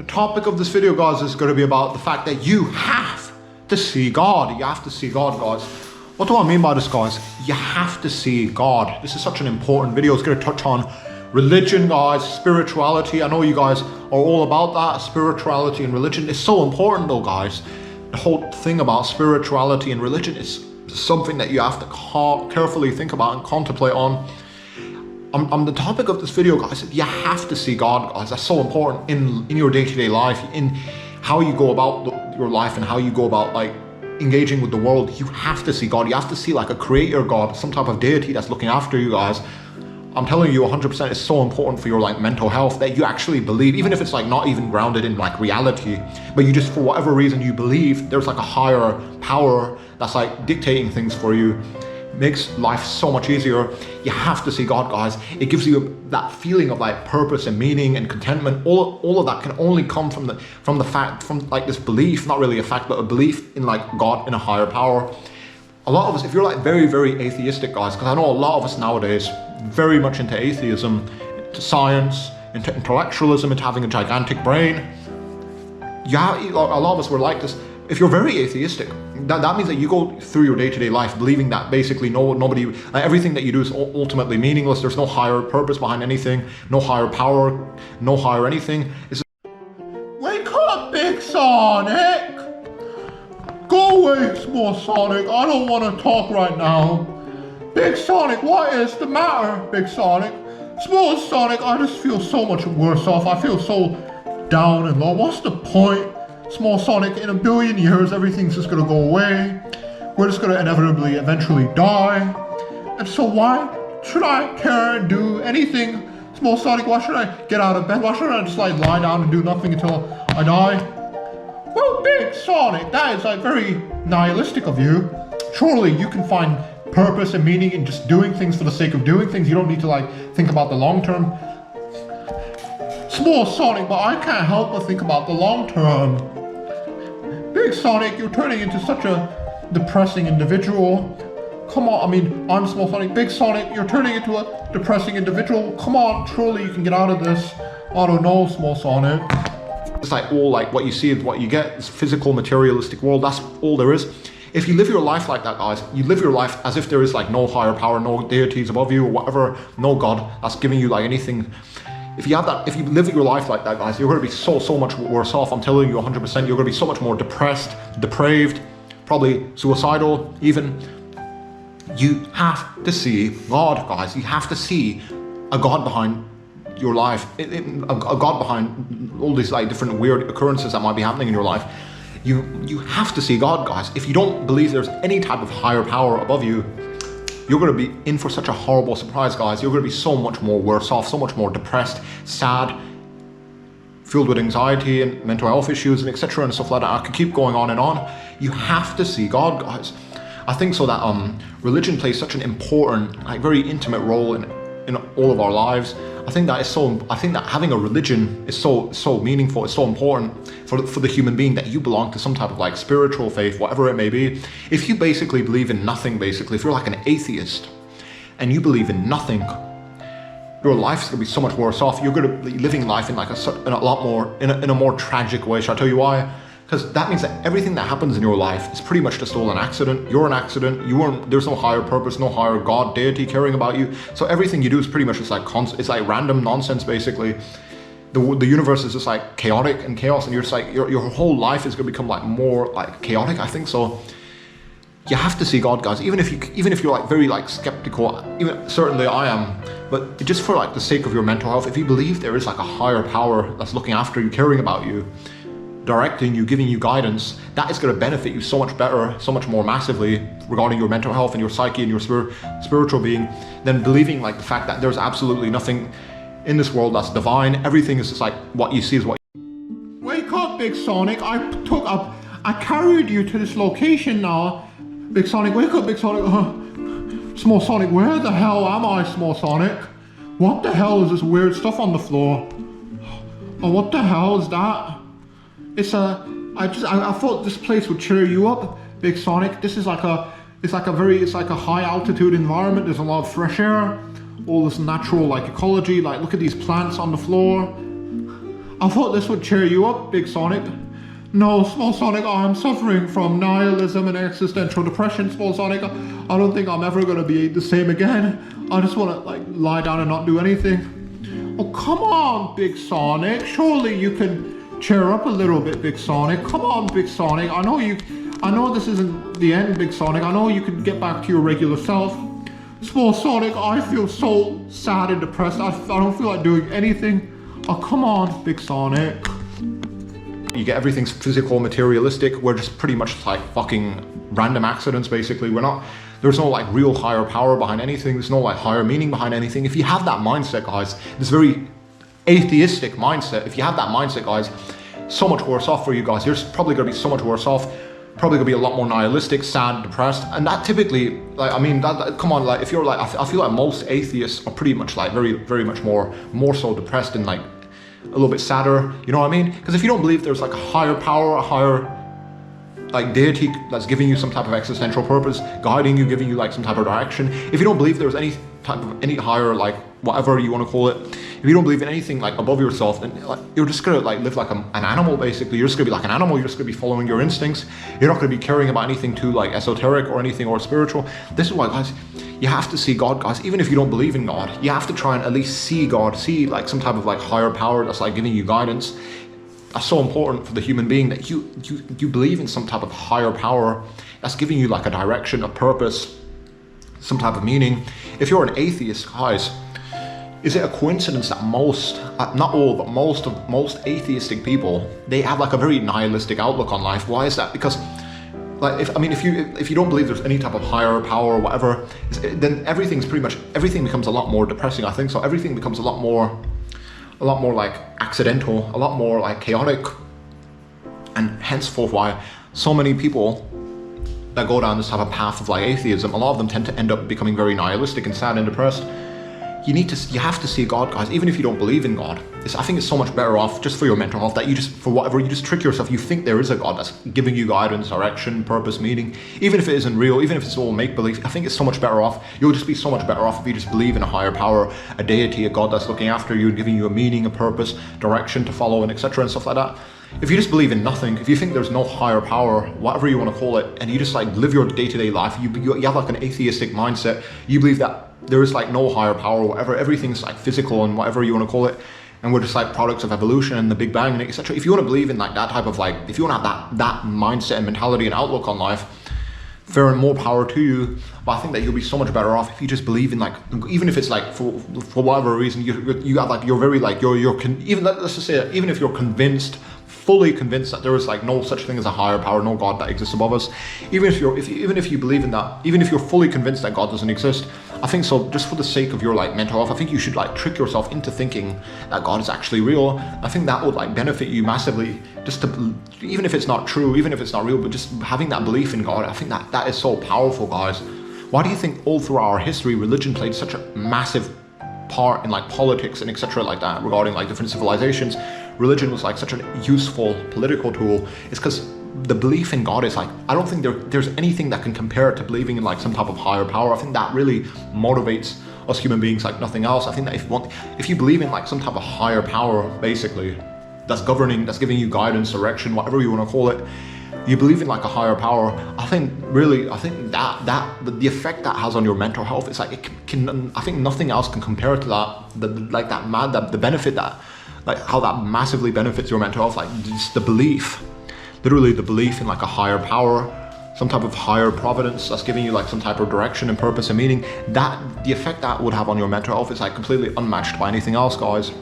The topic of this video, guys, is going to be about the fact that you have to see God. You have to see God, guys. What do I mean by this, guys? You have to see God. This is such an important video. It's going to touch on religion, guys, spirituality. I know you guys are all about that. Spirituality and religion is so important, though, guys. The whole thing about spirituality and religion is something that you have to carefully think about and contemplate on. On the topic of this video, guys, you have to see God, guys. That's so important in your day-to-day life, in how you go about your life and how you go about like engaging with the world. You have to see God. You have to see like a creator God, some type of deity that's looking after you, guys. I'm telling you 100% it's so important for your like mental health that you actually believe, even if it's like not even grounded in like reality, but you just, for whatever reason, you believe there's like a higher power that's like dictating things for you. Makes life so much easier. You have to see God, guys. It gives you that feeling of like purpose and meaning and contentment. All of that can only come from like this belief, not really a fact, but a belief in like God, in a higher power. A lot of us, if you're like very, very atheistic, guys, because I know a lot of us nowadays very much into atheism, into science, into intellectualism, into having a gigantic brain. Yeah, a lot of us were like this. If you're very atheistic, that means that you go through your day-to-day life believing that basically nobody, like everything that you do is ultimately meaningless. There's no higher purpose behind anything, no higher power, no higher anything. Wake up, Big Sonic! Go away, Small Sonic. I don't want to talk right now. Big Sonic, what is the matter, Big Sonic? Small Sonic, I just feel so much worse off. I feel so down and low. What's the point? Small Sonic, in a billion years, everything's just gonna go away. We're just gonna inevitably, eventually die. And so why should I care and do anything? Small Sonic, why should I get out of bed? Why should I just like lie down and do nothing until I die? Well, Big Sonic, that is like very nihilistic of you. Surely you can find purpose and meaning in just doing things for the sake of doing things. You don't need to like think about the long term. Small Sonic, but I can't help but think about the long term. Big Sonic, you're turning into such a depressing individual. Come on, I mean, I'm Small Sonic. Big Sonic, you're turning into a depressing individual. Come on, surely you can get out of this. I don't know, Small Sonic. It's like all like what you see is what you get. This physical, materialistic world, that's all there is. If you live your life like that, guys, you live your life as if there is like no higher power, no deities above you or whatever, no God that's giving you like anything. If you live your life like that, guys, you're going to be so much worse off. I'm telling you 100%, you're going to be so much more depressed, depraved, probably suicidal even. You have to see God, guys. You have to see a God behind your life, a God behind all these like different weird occurrences that might be happening in your life. You have to see God, guys. If you don't believe there's any type of higher power above you, you're going to be in for such a horrible surprise, guys. You're going to be so much more worse off, so much more depressed, sad, filled with anxiety and mental health issues and etc. and stuff like that. I could keep going on and on. You have to see God, guys. I think so that religion plays such an important, like very intimate role in all of our lives. I think that having a religion is so meaningful. It's so important for the human being, that you belong to some type of like spiritual faith, whatever it may be. If you basically believe in nothing, if you're like an atheist and you believe in nothing, your life's gonna be so much worse off. You're gonna be living life in like in a more tragic way. Shall I tell you why? Because that means that everything that happens in your life is pretty much just all an accident. You're an accident. There's no higher purpose, no higher God, deity caring about you. So everything you do is pretty much just like it's like random nonsense, basically. The universe is just like chaotic and chaos, and you're just like your whole life is gonna become like more like chaotic. I think so. You have to see God, guys. Even if you're like very like skeptical, certainly I am, but just for like the sake of your mental health, if you believe there is like a higher power that's looking after you, caring about you, directing you, giving you guidance, that is going to benefit you so much better, so much more massively regarding your mental health and your psyche and your spiritual being, than believing like the fact that there's absolutely nothing in this world that's divine. Everything is just like what you see is what. Wake up, Big Sonic. I carried you to this location now. Big Sonic, wake up, Big Sonic. Small Sonic, where the hell am I, Small Sonic? What the hell is this weird stuff on the floor? Oh, what the hell is that? I thought this place would cheer you up, Big Sonic. This is like it's like a high altitude environment. There's a lot of fresh air, all this natural like ecology. Like look at these plants on the floor. I thought this would cheer you up, Big Sonic. No, Small Sonic, I'm suffering from nihilism and existential depression, Small Sonic. I don't think I'm ever gonna be the same again. I just wanna like lie down and not do anything. Oh, come on, Big Sonic. Surely you can cheer up a little bit, Big Sonic. Come on, Big Sonic. I know this isn't the end, Big Sonic. I know you can get back to your regular self. Small Sonic, I feel so sad and depressed. I don't feel like doing anything. Oh, come on, Big Sonic. You get everything's physical, materialistic. We're just pretty much like fucking random accidents, basically. There's no like real higher power behind anything. There's no like higher meaning behind anything. If you have that mindset, guys, this very atheistic mindset, if you have that mindset, guys, so much worse off for you guys. You're probably gonna be so much worse off. Probably gonna be a lot more nihilistic, sad, depressed, and that typically, like, I mean, come on, like, if you're like, I feel like most atheists are pretty much like very much more so depressed and like a little bit sadder. You know what I mean? Because if you don't believe there's like a higher power, a higher like deity that's giving you some type of existential purpose, guiding you, giving you like some type of direction. If you don't believe there's any higher, like whatever you want to call it, if you don't believe in anything like above yourself, then like, you're just gonna like live like an animal, basically. You're just gonna be like an animal. You're just gonna be following your instincts. You're not gonna be caring about anything too like esoteric or anything or spiritual. This is why, guys, you have to see God, guys. Even if you don't believe in God, you have to try and at least see God, see like some type of like higher power that's like giving you guidance. That's so important for the human being, that you believe in some type of higher power that's giving you like a direction, a purpose, some type of meaning. If you're an atheist, guys, is it a coincidence that most, not all, but most atheistic people, they have like a very nihilistic outlook on life? Why is that? Because like, if you don't believe there's any type of higher power or whatever, then everything becomes a lot more depressing, I think. So everything becomes a lot more like accidental, a lot more like chaotic, and henceforth why so many people that go down this type of path of like atheism, a lot of them tend to end up becoming very nihilistic and sad and depressed. You have to see God, guys, even if you don't believe in God. I think it's so much better off just for your mental health that you just trick yourself. You think there is a God that's giving you guidance, direction, purpose, meaning. Even if it isn't real, even if it's all make-believe, I think it's so much better off. You'll just be so much better off if you just believe in a higher power, a deity, a God that's looking after you and giving you a meaning, a purpose, direction to follow, and etc. and stuff like that. If you just believe in nothing, if you think there's no higher power, whatever you want to call it, and you just like live your day-to-day life, you have like an atheistic mindset, you believe that there is like no higher power, whatever, everything's like physical and whatever you want to call it, and we're just like products of evolution and the Big Bang and etc. If you want to believe in like that type of like, if you want to have that mindset and mentality and outlook on life, fair and more power to you. But I think that you'll be so much better off if you just believe in like, even if it's like for whatever reason you have like, you're very like even let's just say that even if you're fully convinced that there is like no such thing as a higher power, no God that exists above us, even if you believe in that, even if you're fully convinced that God doesn't exist, I think so just for the sake of your like mental health, I think you should like trick yourself into thinking that God is actually real. I think that would like benefit you massively, just to, even if it's not true, even if it's not real, but just having that belief in God. I think that is so powerful, guys. Why do you think all through our history religion played such a massive part in like politics and etc. like that, regarding like different civilizations? Religion was like such a useful political tool. It's because the belief in God is like, I don't think there's anything that can compare it to believing in like some type of higher power. I think that really motivates us human beings like nothing else. I think that if you believe in like some type of higher power, basically, that's governing, that's giving you guidance, direction, whatever you want to call it, you believe in like a higher power, I think that the effect that has on your mental health, it's like I think nothing else can compare to that. The benefit that, like how that massively benefits your mental health, like just the belief, literally the belief in like a higher power, some type of higher providence that's giving you like some type of direction and purpose and meaning, that the effect that would have on your mental health is like completely unmatched by anything else, guys.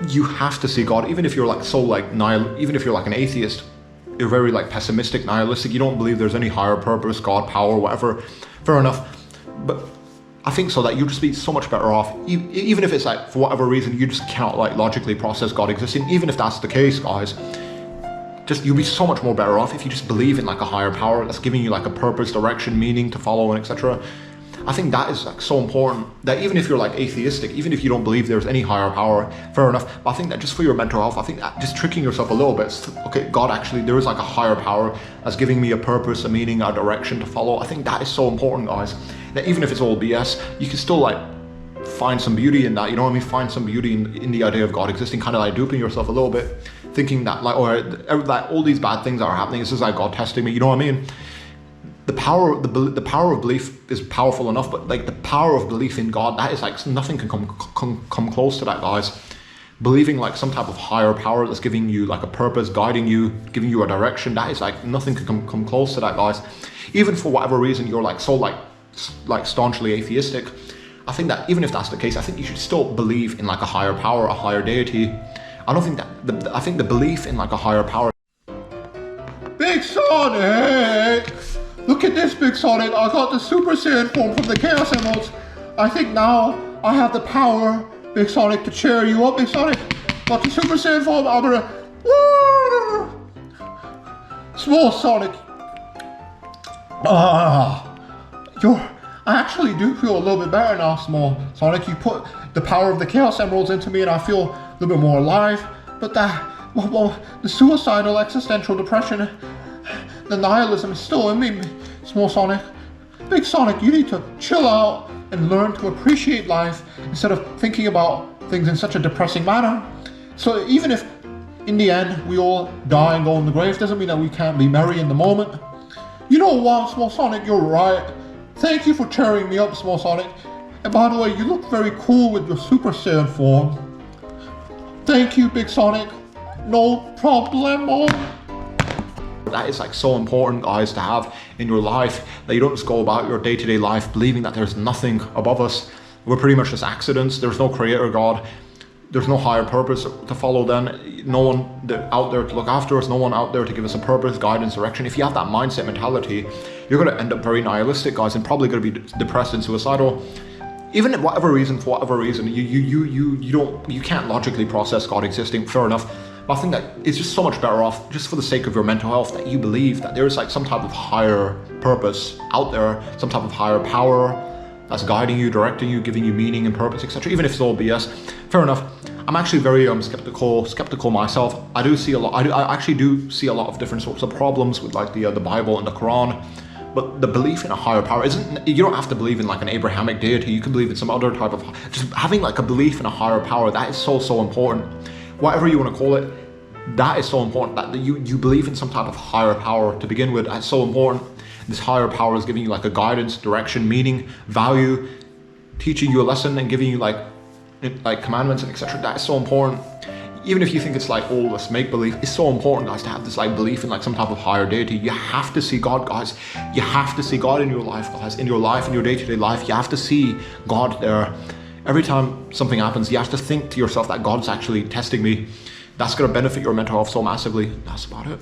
You have to see God, even if you're like so like even if you're like an atheist, you're very like pessimistic, nihilistic, you don't believe there's any higher purpose, God, power, whatever, fair enough. But I think so that you'd just be so much better off, even if it's like for whatever reason you just cannot like logically process God existing. Even if that's the case, guys, just you'll be so much more better off if you just believe in like a higher power that's giving you like a purpose, direction, meaning to follow, and etc. I think that is like so important, that even if you're like atheistic, even if you don't believe there's any higher power, fair enough, but I think that just for your mental health, I think that just tricking yourself a little bit, okay, God, actually there is like a higher power that's giving me a purpose, a meaning, a direction to follow. I think that is so important, guys, that even if it's all BS, you can still like find some beauty in that, you know what I mean? Find some beauty in the idea of God existing, kind of like duping yourself a little bit, thinking that like, or like all these bad things that are happening, this is like God testing me, you know what I mean? The power of belief is powerful enough, but like the power of belief in God, that is like, nothing can come close to that, guys. Believing like some type of higher power that's giving you like a purpose, guiding you, giving you a direction, that is like, nothing can come close to that, guys. Even for whatever reason you're like so like staunchly atheistic, I think that even if that's the case, I think you should still believe in like a higher power, a higher deity. I don't think that, I think the belief in like a higher power. Big Sonic! Look at this, Big Sonic. I got the Super Saiyan form from the Chaos Emeralds. I think now I have the power, Big Sonic, to cheer you up, Big Sonic. Got the Super Saiyan form. I'm gonna... Small Sonic. I actually do feel a little bit better now, Small Sonic. You put the power of the Chaos Emeralds into me and I feel a little bit more alive. But the suicidal existential depression, the nihilism is still in me, Small Sonic. Big Sonic, you need to chill out and learn to appreciate life instead of thinking about things in such a depressing manner. So even if in the end we all die and go in the grave, doesn't mean that we can't be merry in the moment. You know what, Small Sonic, you're right. Thank you for cheering me up, Small Sonic. And by the way, you look very cool with your Super Saiyan form. Thank you, Big Sonic. No problemo. That is like so important, guys, to have in your life, that you don't just go about your day-to-day life believing that there's nothing above us. We're pretty much just accidents. There's no creator God. There's no higher purpose to follow then. No one out there to look after us. No one out there to give us a purpose, guidance, direction. If you have that mindset mentality, you're going to end up very nihilistic, guys, and probably going to be depressed and suicidal. Even for whatever reason, you can't logically process God existing, fair enough. But I think that it's just so much better off, just for the sake of your mental health, that you believe that there is like some type of higher purpose out there, some type of higher power that's guiding you, directing you, giving you meaning and purpose, etc. Even if it's all BS, fair enough. I'm actually very skeptical myself. I actually do see a lot of different sorts of problems with like the Bible and the Quran. But the belief in a higher power isn't, you don't have to believe in like an Abrahamic deity. You can believe in some other type of, just having like a belief in a higher power, that is so important. Whatever you want to call it, that is so important, that you believe in some type of higher power to begin with. That's so important. This higher power is giving you like a guidance, direction, meaning, value, teaching you a lesson and giving you like commandments and etc. That is so important. Even if you think it's like all this make-believe, it's so important, guys, to have this like belief in like some type of higher deity. You have to see God, guys. You have to see God in your life, guys. In your life, in your day-to-day life, you have to see God there. Every time something happens, you have to think to yourself that God's actually testing me. That's going to benefit your mental health so massively. That's about it.